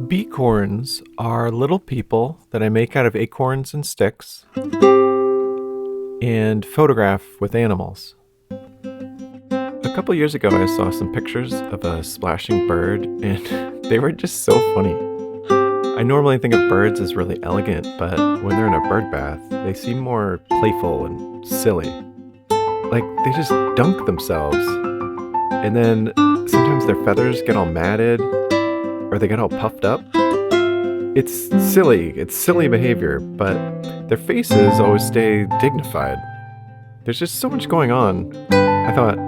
Becorns are little people that I make out of acorns and sticks and photograph with animals. A couple years ago, I saw some pictures of a splashing bird, and they were just so funny. I normally think of birds as really elegant, but when they're in a bird bath, they seem more playful and silly. Like they just dunk themselves. And then sometimes their feathers get all matted, or they get all puffed up. It's silly behavior, but their faces always stay dignified. There's just so much going on. I thought,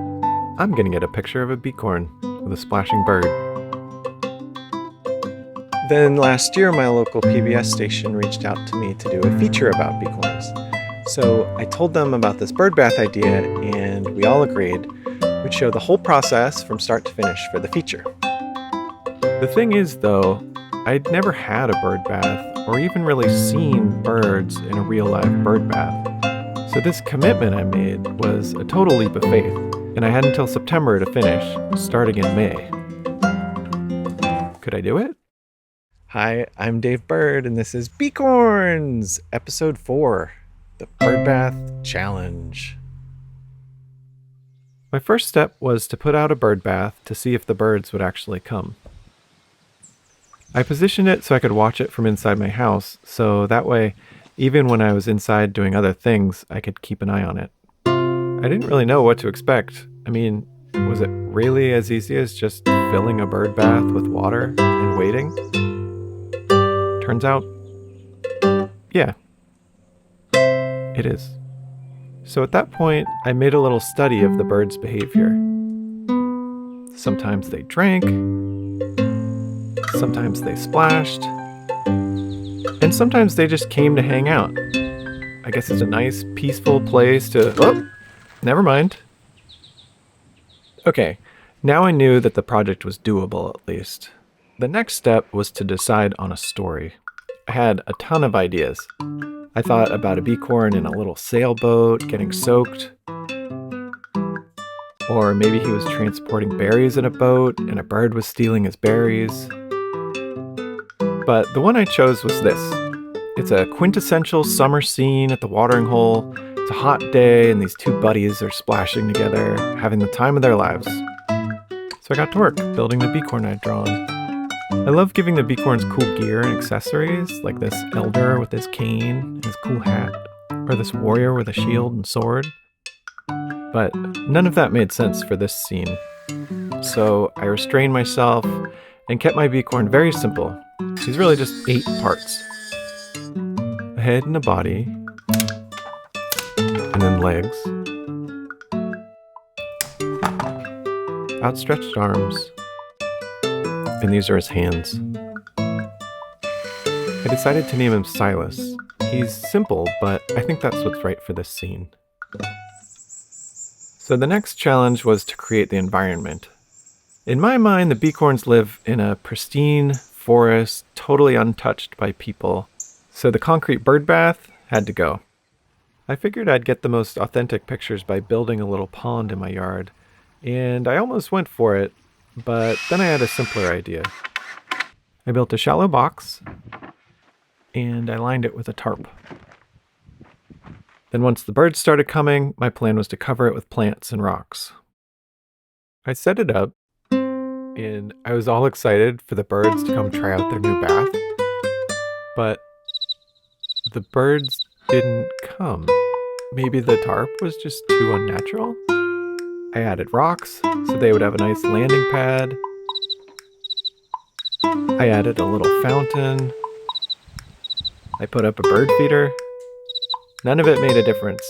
I'm gonna get a picture of a becorn with a splashing bird. Then last year, my local PBS station reached out to me to do a feature about becorns. So I told them about this birdbath idea, and we all agreed we'd show the whole process from start to finish for the feature. The thing is, though, I'd never had a bird bath or even really seen birds in a real live bird bath. So this commitment I made was a total leap of faith, and I had until September to finish, starting in May. Could I do it? Hi, I'm Dave Bird, and this is Becorns, Episode 4, the Bird Bath Challenge. My first step was to put out a bird bath to see if the birds would actually come. I positioned it so I could watch it from inside my house, so that way, even when I was inside doing other things, I could keep an eye on it. I didn't really know what to expect. I mean, was it really as easy as just filling a bird bath with water and waiting? Turns out, yeah, it is. So at that point, I made a little study of the birds' behavior. Sometimes they drank, sometimes they splashed, and sometimes they just came to hang out. I guess it's a nice, peaceful place to... Oh, never mind. Okay, now I knew that the project was doable at least. The next step was to decide on a story. I had a ton of ideas. I thought about a becorn in a little sailboat getting soaked. Or maybe he was transporting berries in a boat and a bird was stealing his berries. But the one I chose was this. It's a quintessential summer scene at the watering hole. It's a hot day and these two buddies are splashing together, having the time of their lives. So I got to work building the becorn I'd drawn. I love giving the becorns cool gear and accessories, like this elder with his cane and his cool hat, or this warrior with a shield and sword. But none of that made sense for this scene. So I restrained myself and kept my becorn very simple. She's really just 8 parts. A head and a body, and then legs, outstretched arms, and these are his hands. I decided to name him Silas. He's simple, but I think that's what's right for this scene. So the next challenge was to create the environment. In my mind, the becorns live in a pristine forest, totally untouched by people, so the concrete bird bath had to go. I figured I'd get the most authentic pictures by building a little pond in my yard, and I almost went for it, but then I had a simpler idea. I built a shallow box, and I lined it with a tarp. Then once the birds started coming, my plan was to cover it with plants and rocks. I set it up, and I was all excited for the birds to come try out their new bath. But the birds didn't come. Maybe the tarp was just too unnatural? I added rocks so they would have a nice landing pad. I added a little fountain. I put up a bird feeder. None of it made a difference.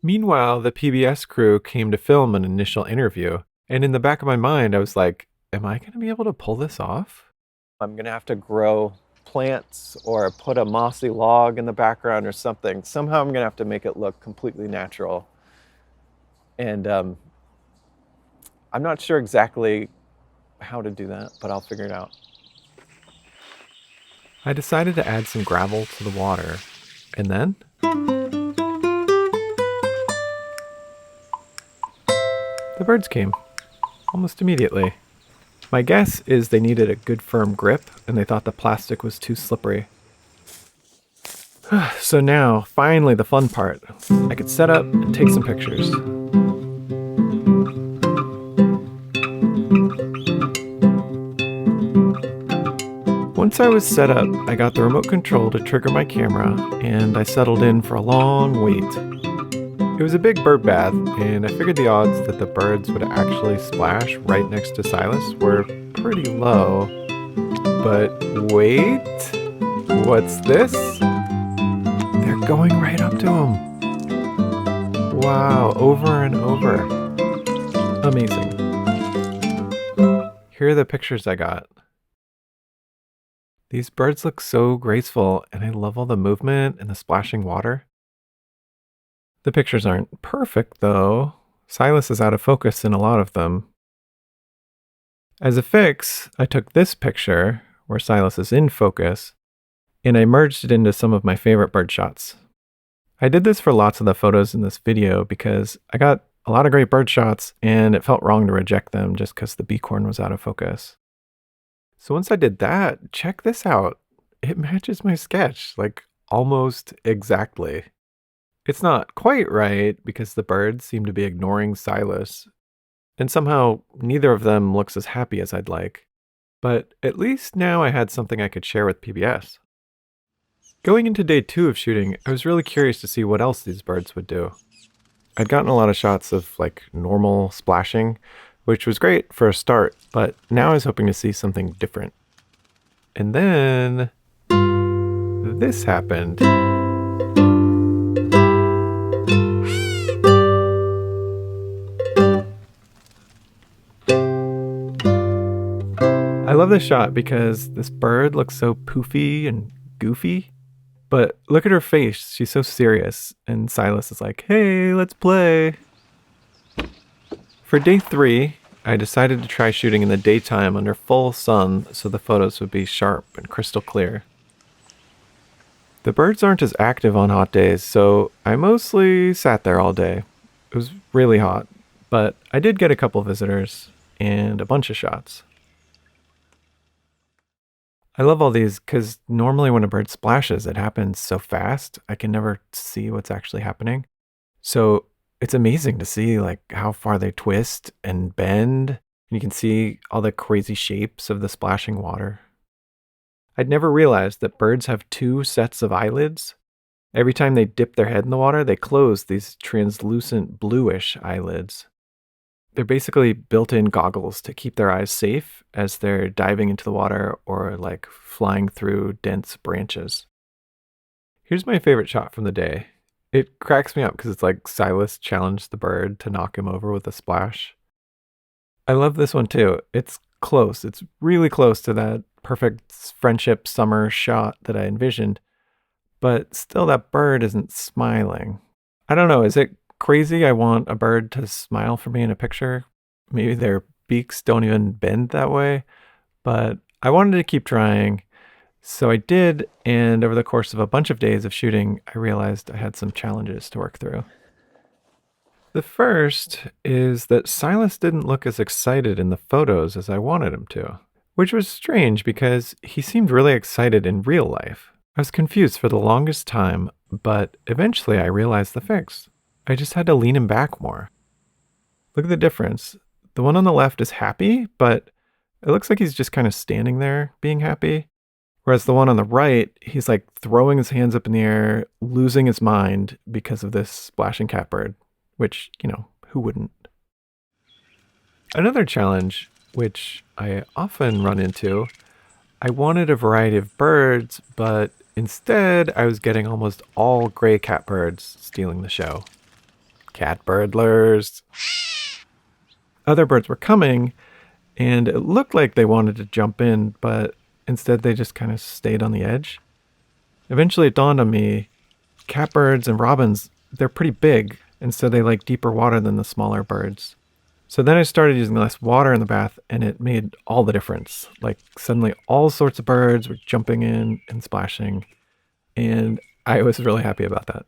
Meanwhile, the PBS crew came to film an initial interview, and in the back of my mind, I was like, am I going to be able to pull this off? I'm going to have to grow plants or put a mossy log in the background or something. Somehow I'm going to have to make it look completely natural. And I'm not sure exactly how to do that, but I'll figure it out. I decided to add some gravel to the water, and then the birds came, almost immediately. My guess is they needed a good firm grip and they thought the plastic was too slippery. So now, finally the fun part. I could set up and take some pictures. Once I was set up, I got the remote control to trigger my camera, and I settled in for a long wait. It was a big bird bath, and I figured the odds that the birds would actually splash right next to Silas were pretty low. But wait, what's this? They're going right up to him. Wow, over and over. Amazing. Here are the pictures I got. These birds look so graceful, and I love all the movement and the splashing water. The pictures aren't perfect, though. Silas is out of focus in a lot of them. As a fix, I took this picture, where Silas is in focus, and I merged it into some of my favorite bird shots. I did this for lots of the photos in this video because I got a lot of great bird shots, and it felt wrong to reject them just because the Becorn was out of focus. So once I did that, check this out. It matches my sketch, like almost exactly. It's not quite right because the birds seem to be ignoring Silas, and somehow neither of them looks as happy as I'd like. But at least now I had something I could share with PBS. Going into day 2 of shooting, I was really curious to see what else these birds would do. I'd gotten a lot of shots of like normal splashing, which was great for a start, but now I was hoping to see something different. And then this happened. I love this shot because this bird looks so poofy and goofy, but look at her face. She's so serious, and Silas is like, "Hey, let's play." For day 3, I decided to try shooting in the daytime under full sun so the photos would be sharp and crystal clear. The birds aren't as active on hot days, so I mostly sat there all day. It was really hot, but I did get a couple visitors and a bunch of shots. I love all these because normally when a bird splashes, it happens so fast, I can never see what's actually happening. So it's amazing to see like how far they twist and bend. And you can see all the crazy shapes of the splashing water. I'd never realized that birds have 2 sets of eyelids. Every time they dip their head in the water, they close these translucent bluish eyelids. They're basically built-in goggles to keep their eyes safe as they're diving into the water or like flying through dense branches. Here's my favorite shot from the day. It cracks me up because it's like Silas challenged the bird to knock him over with a splash. I love this one too. It's close. It's really close to that perfect friendship summer shot that I envisioned, but still that bird isn't smiling. I don't know, is it crazy I want a bird to smile for me in a picture? Maybe their beaks don't even bend that way, but I wanted to keep trying. So I did, and over the course of a bunch of days of shooting, I realized I had some challenges to work through. The first is that Silas didn't look as excited in the photos as I wanted him to, which was strange because he seemed really excited in real life. I was confused for the longest time, but eventually I realized the fix. I just had to lean him back more. Look at the difference. The one on the left is happy, but it looks like he's just kind of standing there being happy. Whereas the one on the right, he's like throwing his hands up in the air, losing his mind because of this splashing catbird, which, who wouldn't? Another challenge, which I often run into, I wanted a variety of birds, but instead I was getting almost all gray catbirds stealing the show. Catbirdlers. Other birds were coming, and it looked like they wanted to jump in, but instead they just kind of stayed on the edge. Eventually it dawned on me, catbirds and robins, they're pretty big, and so they like deeper water than the smaller birds. So then I started using less water in the bath, and it made all the difference. Like suddenly all sorts of birds were jumping in and splashing, and I was really happy about that.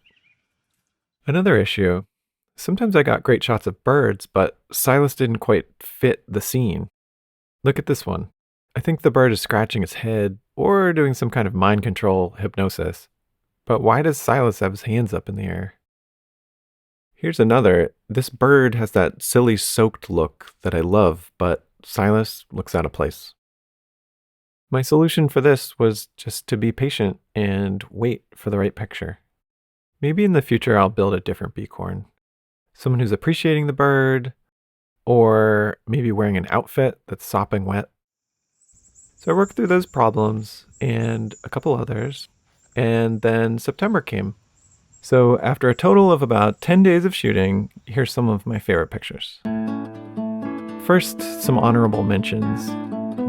Another issue, sometimes I got great shots of birds, but Silas didn't quite fit the scene. Look at this one. I think the bird is scratching its head or doing some kind of mind control hypnosis. But why does Silas have his hands up in the air? Here's another. This bird has that silly soaked look that I love, but Silas looks out of place. My solution for this was just to be patient and wait for the right picture. Maybe in the future I'll build a different Becorn. Someone who's appreciating the bird, or maybe wearing an outfit that's sopping wet. So I worked through those problems and a couple others, and then September came. So after a total of about 10 days of shooting, here's some of my favorite pictures. First, some honorable mentions.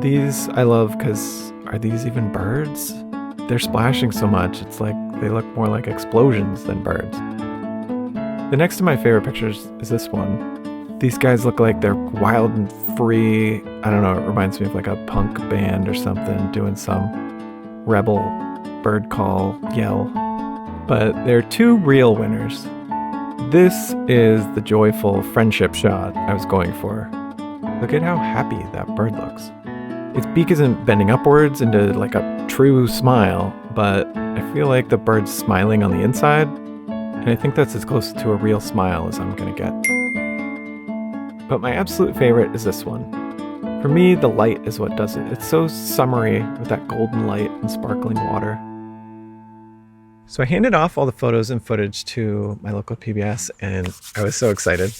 These I love because are these even birds? They're splashing so much, it's like they look more like explosions than birds. The next of my favorite pictures is this one. These guys look like they're wild and free. I don't know, it reminds me of like a punk band or something doing some rebel bird call yell. But there are two real winners. This is the joyful friendship shot I was going for. Look at how happy that bird looks. Its beak isn't bending upwards into like a true smile, but I feel like the bird's smiling on the inside, and I think that's as close to a real smile as I'm gonna get. But my absolute favorite is this one. For me, the light is what does it. It's so summery with that golden light and sparkling water. So I handed off all the photos and footage to my local PBS, and I was so excited.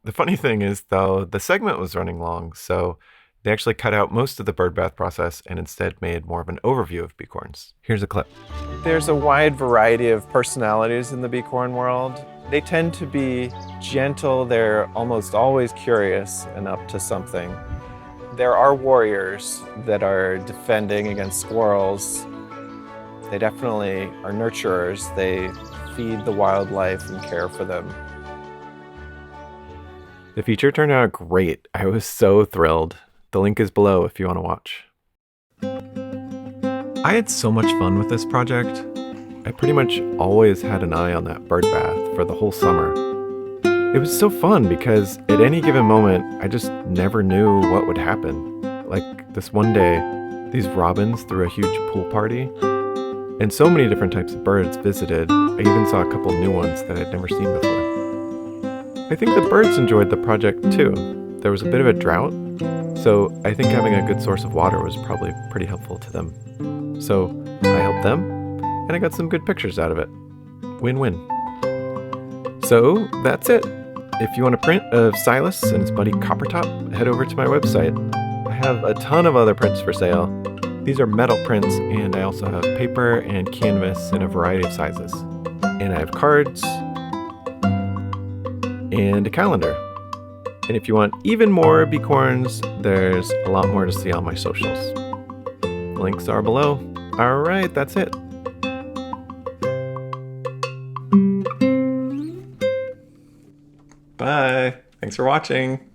The funny thing is, though, the segment was running long, so they actually cut out most of the birdbath process and instead made more of an overview of Becorns. Here's a clip. There's a wide variety of personalities in the Becorn world. They tend to be gentle, they're almost always curious and up to something. There are warriors that are defending against squirrels. They definitely are nurturers. They feed the wildlife and care for them. The feature turned out great. I was so thrilled. The link is below if you want to watch. I had so much fun with this project. I pretty much always had an eye on that bird bath for the whole summer. It was so fun because at any given moment, I just never knew what would happen. Like this one day, these robins threw a huge pool party, and so many different types of birds visited. I even saw a couple new ones that I'd never seen before. I think the birds enjoyed the project too. There was a bit of a drought, so I think having a good source of water was probably pretty helpful to them. So I helped them, and I got some good pictures out of it. Win-win. So that's it. If you want a print of Silas and his buddy Coppertop, head over to my website. I have a ton of other prints for sale. These are metal prints, and I also have paper and canvas in a variety of sizes. And I have cards and a calendar. And if you want even more Becorns, there's a lot more to see on my socials. Links are below. All right, that's it. Bye. Thanks for watching.